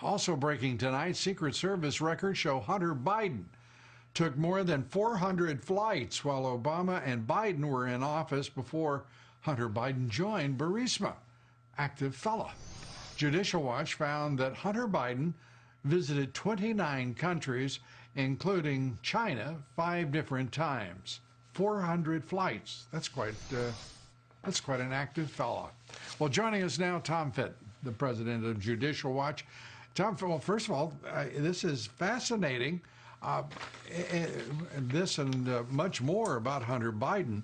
Also breaking tonight, Secret Service records show Hunter Biden took more than 400 flights while Obama and Biden were in office before Hunter Biden joined Burisma. Active fella. Judicial Watch found that Hunter Biden visited 29 countries, including China, 5 different times. 400 flights. That's quite an active fella. Well, joining us now, Tom Fitton, the president of Judicial Watch. Tom, well, first of all, this is fascinating. This and much more about Hunter Biden.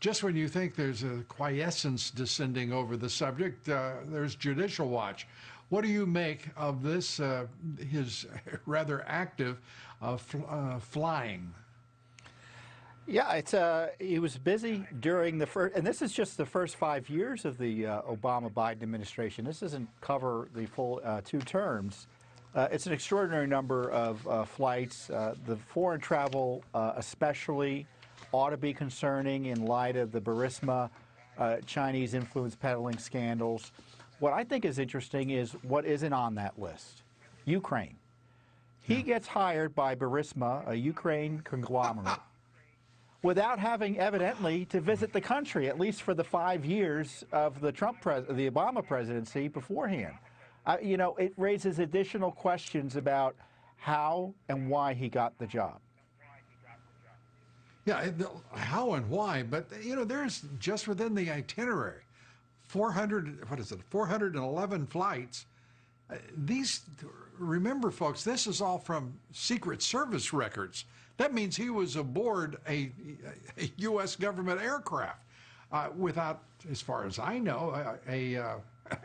Just when you think there's a quiescence descending over the subject, there's Judicial Watch. What do you make of this, his rather active flying? Yeah, he was busy during the first, and this is just the first 5 years of the Obama-Biden administration. This doesn't cover the full 2 terms. It's an extraordinary number of flights. The foreign travel especially ought to be concerning in light of the Burisma Chinese influence peddling scandals. What I think is interesting is what isn't on that list. Ukraine. He gets hired by Burisma, a Ukraine conglomerate, without having evidently to visit the country, at least for the 5 years of the the Obama presidency beforehand. You know, it raises additional questions about how and why he got the job. Yeah, how and why, but you know, there's just within the itinerary, 411 flights. Remember, folks, this is all from Secret Service records. That means he was aboard a U.S. government aircraft without, as far as I know,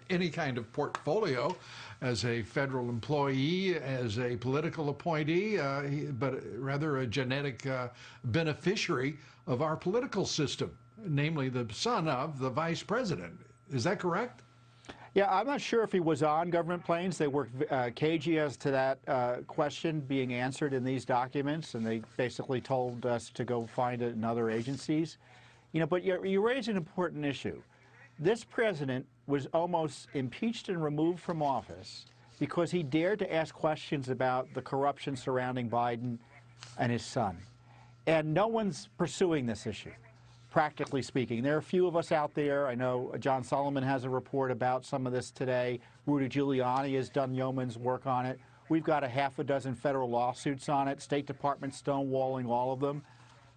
any kind of portfolio as a federal employee, as a political appointee, but rather a genetic beneficiary of our political system, namely the son of the vice president. Is that correct? Yeah, I'm not sure if he was on government planes. They were cagey as to that question being answered in these documents, and they basically told us to go find it in other agencies. You know, but you raise an important issue. This president was almost impeached and removed from office because he dared to ask questions about the corruption surrounding Biden and his son. And no one's pursuing this issue, practically speaking. There are a few of us out there. I know John Solomon has a report about some of this today. Rudy Giuliani has done yeoman's work on it. We've got a half a dozen federal lawsuits on it, State Department stonewalling all of them.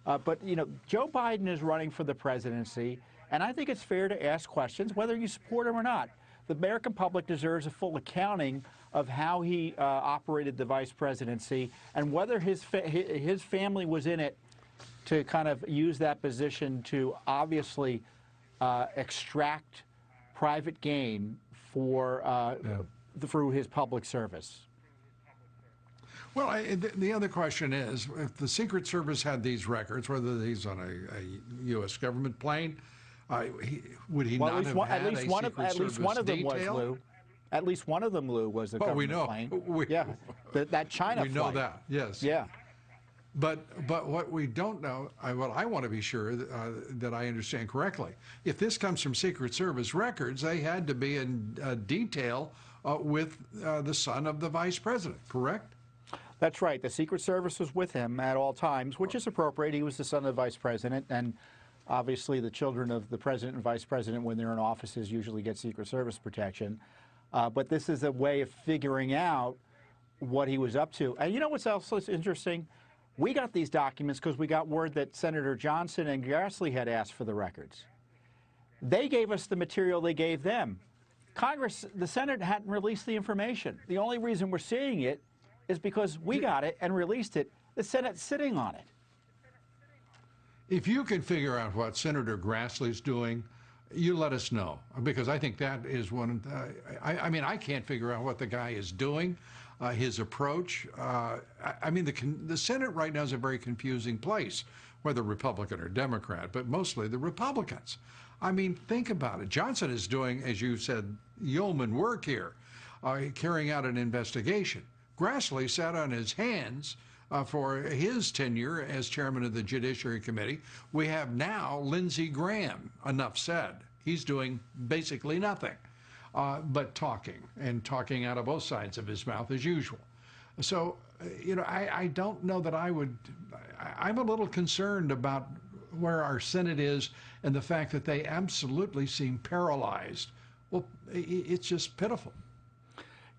But, you know, Joe Biden is running for the presidency, and I think it's fair to ask questions, whether you support him or not. The American public deserves a full accounting of how he operated the vice presidency and whether his family was in it to kind of use that position to obviously extract private gain for through his public service. Well, the other question is, if the Secret Service had these records, whether he's on a U.S. government plane, would he not have had a Secret Service detail? At least one of them, Lou, was a government plane. Yeah, that China flight. We know that, yes. Yeah. But what we don't know, what I want to be sure that I understand correctly, if this comes from Secret Service records, they had to be in detail with the son of the vice president, correct? That's right. The Secret Service was with him at all times, which is appropriate. He was the son of the vice president, and obviously the children of the president and vice president, when they're in offices, usually get Secret Service protection. But this is a way of figuring out what he was up to. And you know what's also interesting? We got these documents because we got word that Senator Johnson and Grassley had asked for the records. They gave us the material they gave them. Congress, the Senate hadn't released the information. The only reason we're seeing it is because we got it and released it. The Senate's sitting on it. If you can figure out what Senator Grassley's doing, you let us know, because I think that is one. I mean, I can't figure out what the guy is doing, his approach. I mean, the Senate right now is a very confusing place, whether Republican or Democrat, but mostly the Republicans. I mean, think about it. Johnson is doing, as you said, yeoman work here, carrying out an investigation. Grassley sat on his hands for his tenure as chairman of the Judiciary Committee. We have now Lindsey Graham, enough said. He's doing basically nothing. but talking out of both sides of his mouth as usual. So, I don't know that I'm a little concerned about where our Senate is and the fact that they absolutely seem paralyzed. Well, it's just pitiful.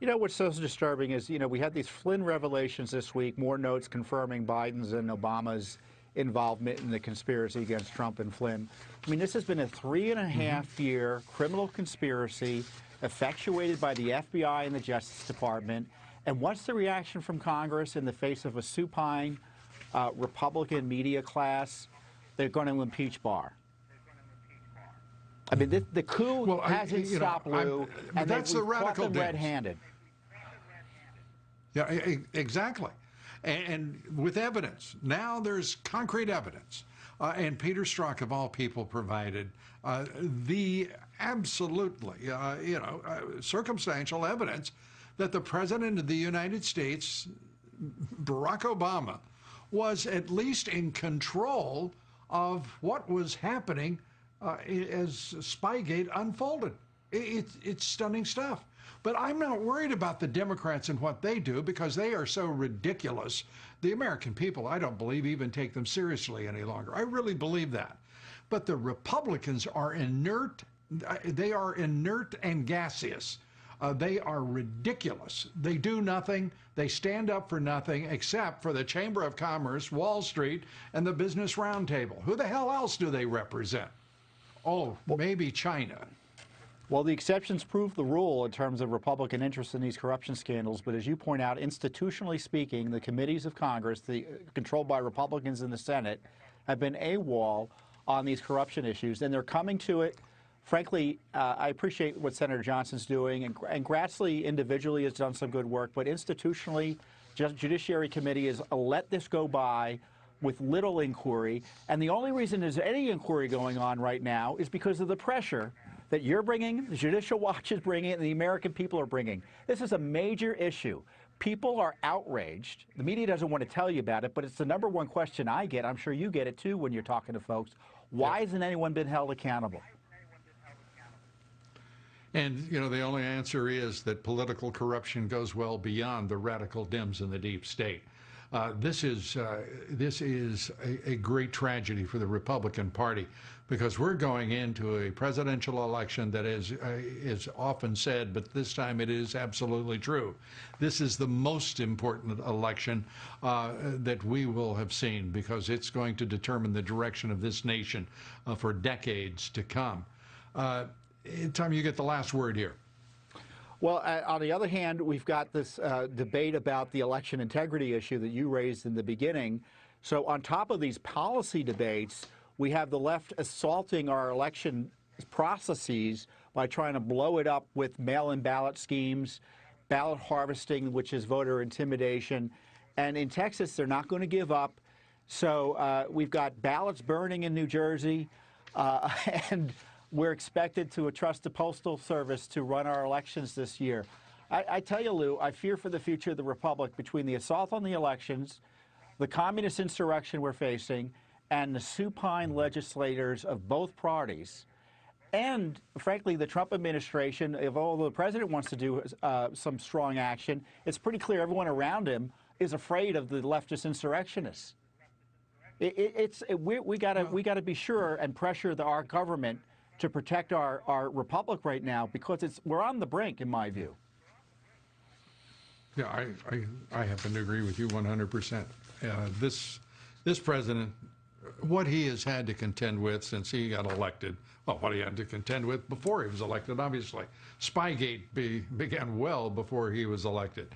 What's so disturbing is, we had these Flynn revelations this week, more notes confirming Biden's and Obama's involvement in the conspiracy against Trump and Flynn. I mean, this has been a 3.5-year criminal conspiracy effectuated by the FBI and the Justice Department. And what's the reaction from Congress in the face of a supine Republican media class? They're going to impeach Barr. I mean, the coup hasn't stopped, Lou, and that's the radical caught them red-handed. Yeah, exactly. And with evidence. Now there's concrete evidence. And Peter Strzok, of all people, provided the absolutely, circumstantial evidence that the President of the United States, Barack Obama, was at least in control of what was happening as Spygate unfolded. It's stunning stuff. But I'm not worried about the Democrats and what they do because they are so ridiculous. The American people, I don't believe, even take them seriously any longer. I really believe that. But the Republicans are inert. They are inert and gaseous. They are ridiculous. They do nothing. They stand up for nothing except for the Chamber of Commerce, Wall Street, and the Business Roundtable. Who the hell else do they represent? Oh, maybe China. Well, the exceptions prove the rule in terms of Republican interest in these corruption scandals. But as you point out, institutionally speaking, the committees of Congress, controlled by Republicans in the Senate, have been AWOL on these corruption issues. And they're coming to it. Frankly, I appreciate what Senator Johnson's doing. And Grassley individually has done some good work. But institutionally, Judiciary Committee has let this go by with little inquiry. And the only reason there's any inquiry going on right now is because of the pressure that you're bringing, the Judicial Watch is bringing, and the American people are bringing. This is a major issue. People are outraged. The media doesn't want to tell you about it, but it's the #1 question I get. I'm sure you get it too when you're talking to folks. Why hasn't anyone been held accountable? And, the only answer is that political corruption goes well beyond the radical Dems and the deep state. This is a great tragedy for the Republican Party because we're going into a presidential election that is often said, but this time it is absolutely true. This is the most important election that we will have seen because it's going to determine the direction of this nation for decades to come. Tom, you get the last word here. Well, on the other hand, we've got this debate about the election integrity issue that you raised in the beginning. So on top of these policy debates, we have the left assaulting our election processes by trying to blow it up with mail-in ballot schemes, ballot harvesting, which is voter intimidation. And in Texas, they're not going to give up. So we've got ballots burning in New Jersey, and we're expected to trust the Postal Service to run our elections this year. I tell you, Lou, I fear for the future of the Republic between the assault on the elections, the communist insurrection we're facing, and the supine legislators of both parties. And, frankly, the Trump administration, although the president wants to do some strong action, it's pretty clear everyone around him is afraid of the leftist insurrectionists. We got to be sure and pressure our government to protect our republic right now because we're on the brink, in my view. Yeah, I happen to agree with you 100%. This president, what he has had to contend with since he got elected, well, what he had to contend with before he was elected, obviously. Spygate began well before he was elected.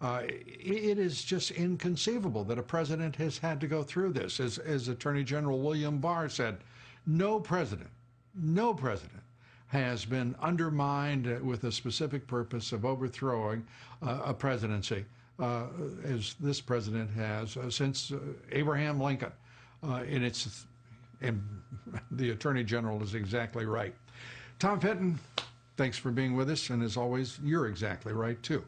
It is just inconceivable that a president has had to go through this. As Attorney General William Barr said, no president has been undermined with a specific purpose of overthrowing a presidency as this president has since Abraham Lincoln. And the Attorney General is exactly right. Tom Fitton, thanks for being with us, and as always, you're exactly right too.